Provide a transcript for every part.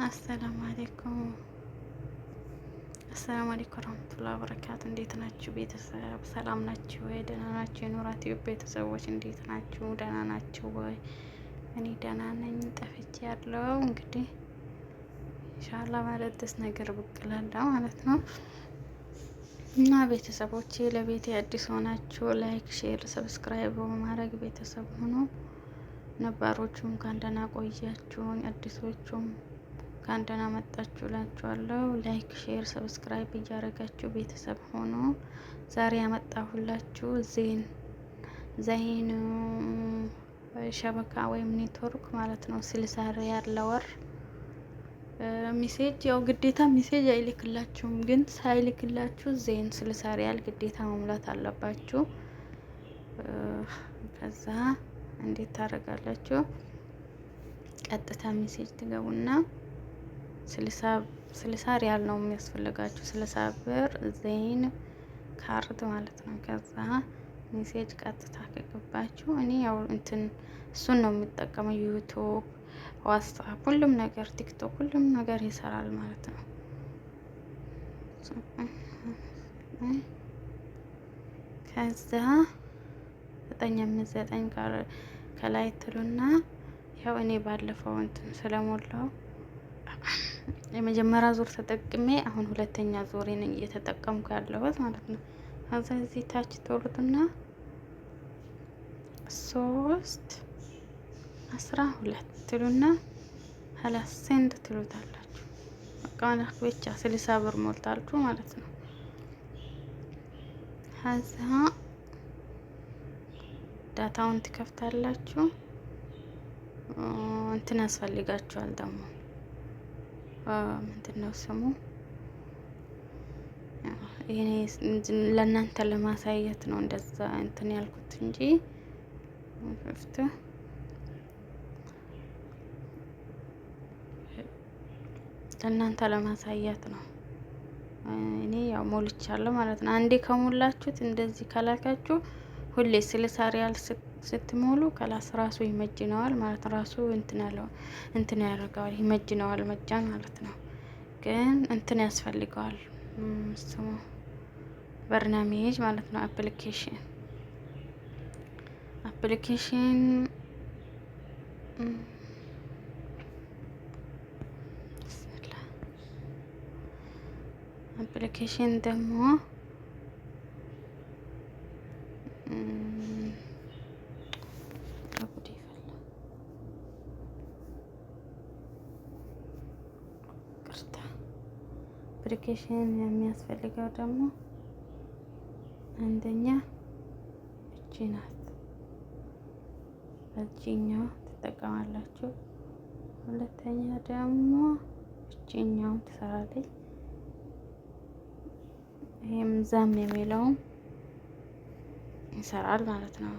አሰላሙ አለይኩም ወራህመቱላሂ ወበረካቱ። እንዴት ናችሁ ቤተሰብ? ሰላም ናችሁ ወይ? ደህና ናችሁ? የኑራት ቤተሰቦች እንዴት ናችሁ? ደህና ናችሁ ወይ? እኔ ደህና ነኝ። ጠፍቼ ያለው እንግዲህ ኢንሻአላህ በአዲስ ነገር ብቅ እላለሁ ማለት ነው። እና ቤተሰቦቼ ለቤቴ አዲስ ሆናችሁ ላይክ፣ ሼር፣ ሰብስክራይብ በማድረግ ቤተሰብ ሆኖ ነባሮቹም እንኳን ደህና ቆያችሁኝ፣ አዲሶቹም እንኳን ደህና መጣችሁ እላችኋለሁ። ላይክ ሼር ሰብስክራይብ እያደረጋችሁ ቤተሰብ ሆኖ ዛሬ ያመጣሁላችሁ ዘይን ሸበካ ወይም ኔትወርክ ማለት ነው። 60 ሪያል ለወር ሚሴጅ ያው ግዴታ ሚሴጅ አይልክላችሁም፣ ግን ሳይልክላችሁ ዘይን 60 ሪያል ግዴታ መሙላት አለባችሁ። ከዛ እንዴት ታደርጋላችሁ? ቀጥታ ሚሴጅ ትገቡና 60 ሪያል ነው የሚያስፈልጋችሁ። 60 ብር ዘይን ካርድ ማለት ነው። ከዛ ሜሴጅ ቀጥታ ከገባችሁ እኔ ያው እሱን ነው የሚጠቀመው። ዩቱብ፣ ዋትስአፕ፣ ሁሉም ነገር ቲክቶክ፣ ሁሉም ነገር ይሰራል ማለት ነው። ከዛ 959 ከላይ ትሉና ያው እኔ ባለፈው ስለሞላው የመጀመሪያ ዙር ተጠቅሜ አሁን ሁለተኛ ዙር ነኝ እየተጠቀምኩ ያለሁት ማለት ነው። ከዛ እዚህ ታች ትወርዱና 312 ትሉና ሀላስ ሴንድ ትሉታላችሁ። በቃ ብቻ 60 ብር ሞልታችሁ ማለት ነው። ከዛ ዳታውን ትከፍታላችሁ። ያስፈልጋችኋል ደግሞ ምንድነው ስሙ? ይሄ ለእናንተ ለማሳየት ነው እንደዛ ያልኩት እንጂ ለእናንተ ለማሳየት ነው። እኔ ያው ሞልቻለሁ ማለት ነው። አንዴ ከሞላችሁት እንደዚህ ከላካችሁ ሁሌ 60 ሪያል ስትሞሉ ከላስ ራሱ ይመጅነዋል ማለት ነው። ራሱ ያደርገዋል ይመጅነዋል መጃን ማለት ነው። ግን ያስፈልገዋል ስሙ በርናሜጅ ማለት ነው። አፕሊኬሽን ደግሞ አፕሊኬሽን የሚያስፈልገው ደግሞ አንደኛ እቺ ናት። በዚህኛው ትጠቀማላችሁ። ሁለተኛ ደግሞ እቺኛው ትሰራለች። ይሄም ዛም የሚለውም ይሰራል ማለት ነው።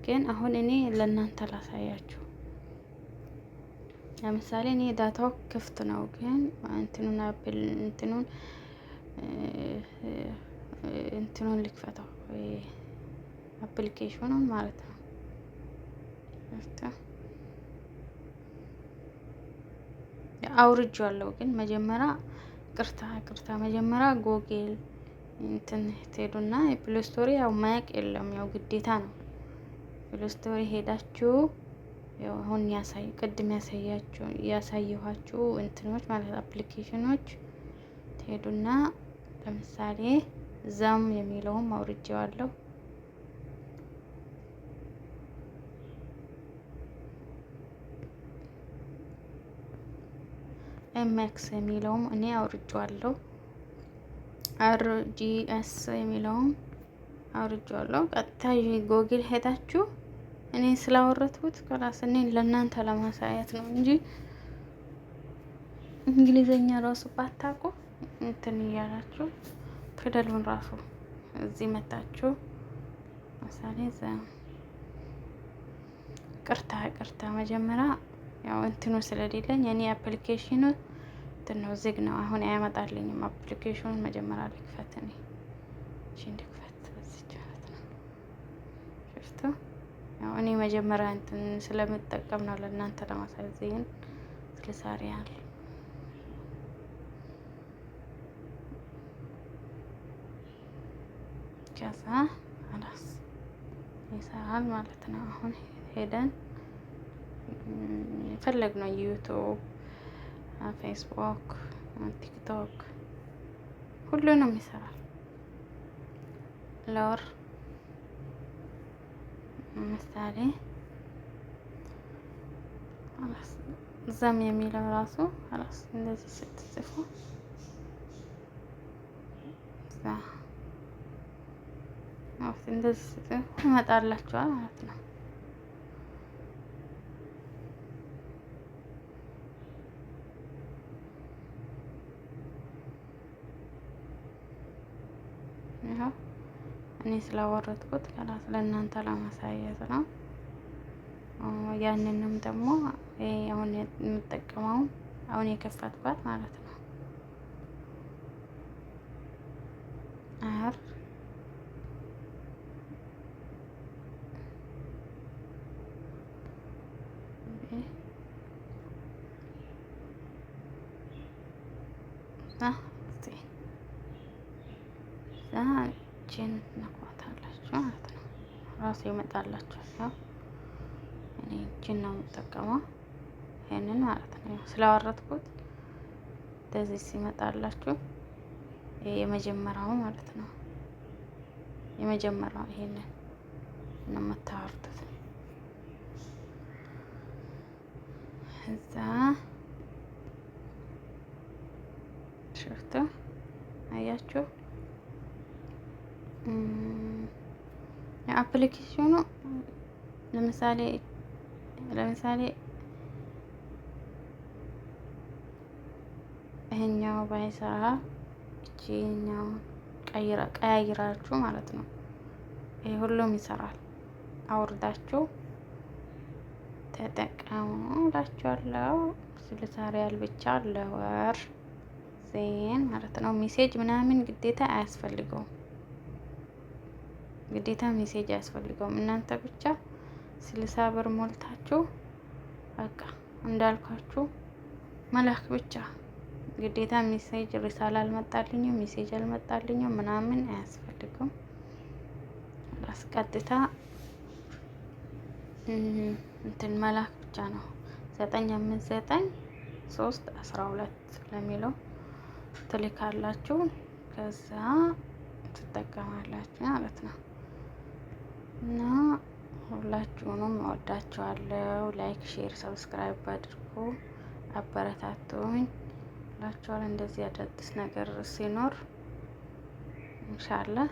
ግን አሁን እኔ ለእናንተ ላሳያችሁ። ለምሳሌ እኔ ዳታው ክፍት ነው፣ ግን እንትኑን ልክፈተው አፕሊኬሽኑን ማለት ነው። አውርጄዋለሁ፣ ግን መጀመሪያ ቅርታ መጀመሪያ ጎግል ትሄዱና የፕሌይ ስቶሪ ያው ማያቅ የለም፣ ያው ግዴታ ነው። ፕሌይ ስቶሪ ሄዳችሁ ያው አሁን ቅድም ያሳየኋችሁ እንትኖች ማለት አፕሊኬሽኖች ትሄዱና ለምሳሌ ዛም የሚለውም አውርጄዋለሁ። ኤምኤክስ የሚለውም እኔ አውርጄዋለሁ። አርጂኤስ የሚለውም አውርጄዋለሁ። ቀጥታ ጎግል ሄዳችሁ እኔ ስላወረድኩት ከላስ እኔ ለእናንተ ለማሳየት ነው እንጂ እንግሊዘኛ ራሱ ባታውቁ እያላችሁ ፊደሉን ራሱ እዚህ መታችሁ ምሳሌ ቅርታ መጀመሪያ ያው ስለሌለኝ እኔ አፕሊኬሽኑ ነው ዝግ ነው። አሁን አያመጣልኝም። አፕሊኬሽኑን መጀመሪያ ልክፈት እኔ ልክፈት በዚህ ማለት ነው። ያው እኔ መጀመሪያ ስለምጠቀም ነው ለእናንተ ለማሳየት። ዘይን 60 ሪያል ከዛ አላስ ይሰራል ማለት ነው። አሁን ሄደን የፈለግነው ዩቱብ፣ ፌስቡክ፣ ቲክቶክ ሁሉንም ይሰራል። ለወር ምሳሌ እዛም የሚለው ራሱ አላስ እንደዚህ ስትጽፉ እንደዚህ ስትጽፉ ይመጣላችኋል ማለት ነው። ይኸው እኔ ስላወረድኩት ከላስ ለእናንተ ለማሳየት ነው። ያንንም ደግሞ አሁን የምጠቀመው አሁን የከፈትኳት ማለት ነው አር ችን ነኳታላችሁ ማለት ነው። ራሱ ይመጣላችኋል። ያው እኔ ችን ነው የምጠቀመው ይሄንን ማለት ነው። ስላወረድኩት እንደዚህ ሲመጣላችሁ ይሄ የመጀመሪያው ማለት ነው። የመጀመሪያው ይሄንን ነው የምታወርዱት። እዛ ሽፍቱ አያችሁ የአፕሊኬሽኑ ለምሳሌ ይሄኛው ባይሰራ እቺኛው ቀያይራችሁ ማለት ነው። ይሄ ሁሉም ይሰራል። አውርዳችሁ ተጠቀሙ እላችኋለሁ። 60 ሪያል ብቻ ለወር ዜን ማለት ነው። ሜሴጅ ምናምን ግዴታ አያስፈልገውም። ግዴታ ሜሴጅ አያስፈልገውም። እናንተ ብቻ 60 ብር ሞልታችሁ በቃ እንዳልኳችሁ መላክ ብቻ። ግዴታ ሜሴጅ ሪሳል አልመጣልኝም ሜሴጅ አልመጣልኝም ምናምን አያስፈልግም። ቀጥታ እንትን መላክ ብቻ ነው። 959-312 ለሚለው ትልካላችሁ ከዛ ትጠቀማላችሁ ማለት ነው። እና ሁላችሁንም እወዳችኋለሁ። ላይክ፣ ሼር፣ ሰብስክራይብ አድርጉ፣ አበረታቱኝ እላችኋለሁ። እንደዚህ አዳዲስ ነገር ሲኖር ኢንሻአላህ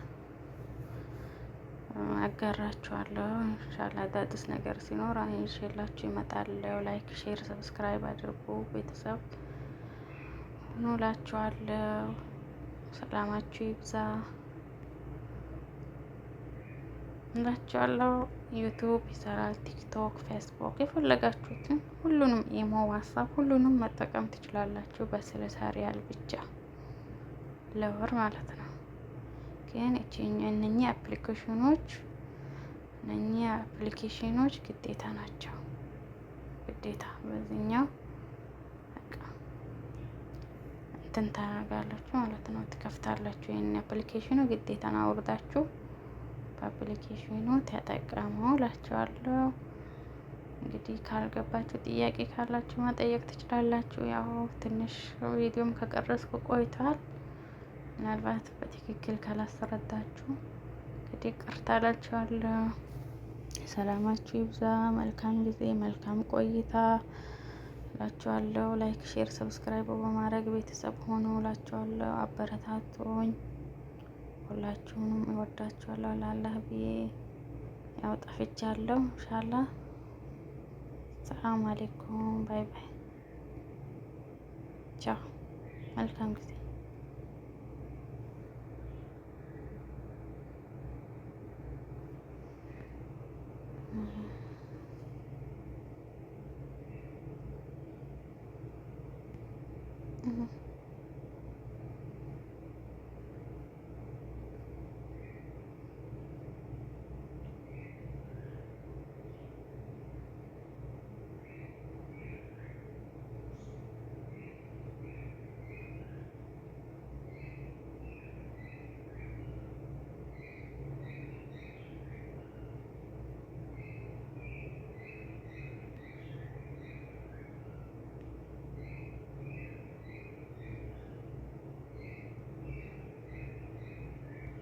አጋራችኋለሁ። ኢንሻአላህ አዳዲስ ነገር ሲኖር ይዤላችሁ እመጣለሁ። ላይክ፣ ሼር፣ ሰብስክራይብ አድርጉ። ቤተሰብ ሁኑ እላችኋለሁ። ሰላማችሁ ይብዛ እላችኋለሁ። ዩቱብ ይሰራል፣ ቲክቶክ፣ ፌስቡክ የፈለጋችሁትን ሁሉንም ኢሞ፣ ዋትስአፕ ሁሉንም መጠቀም ትችላላችሁ። በ60 ሪያል ብቻ ለወር ማለት ነው። ግን እነኚህ አፕሊኬሽኖች ግዴታ ናቸው። ግዴታ በዚህኛው በቃ እንትን ታደርጋላችሁ ማለት ነው። ትከፍታላችሁ። ይሄን አፕሊኬሽኑ ግዴታ ነው። አውርዳችሁ በአፕሊኬሽኑ ተጠቀሙ እላችኋለሁ። እንግዲህ ካልገባችሁ ጥያቄ ካላችሁ መጠየቅ ትችላላችሁ። ያው ትንሽ ቪዲዮም ከቀረስኩ ቆይቷል። ምናልባት በትክክል ካላስረዳችሁ እንግዲህ ቅርታ እላችኋለሁ። ሰላማችሁ ይብዛ። መልካም ጊዜ፣ መልካም ቆይታ እላችኋለሁ። ላይክ፣ ሼር፣ ሰብስክራይብ በማድረግ ቤተሰብ ሆኖ እላችኋለሁ። አበረታቱኝ። ሁላችሁንም እወዳችኋለሁ። ለአላህ ብዬ ያው ጠፍቻለሁ። ኢንሻአላህ ሰላም አለይኩም። ባይ ባይ። ቻው። መልካም ጊዜ። Mm-hmm.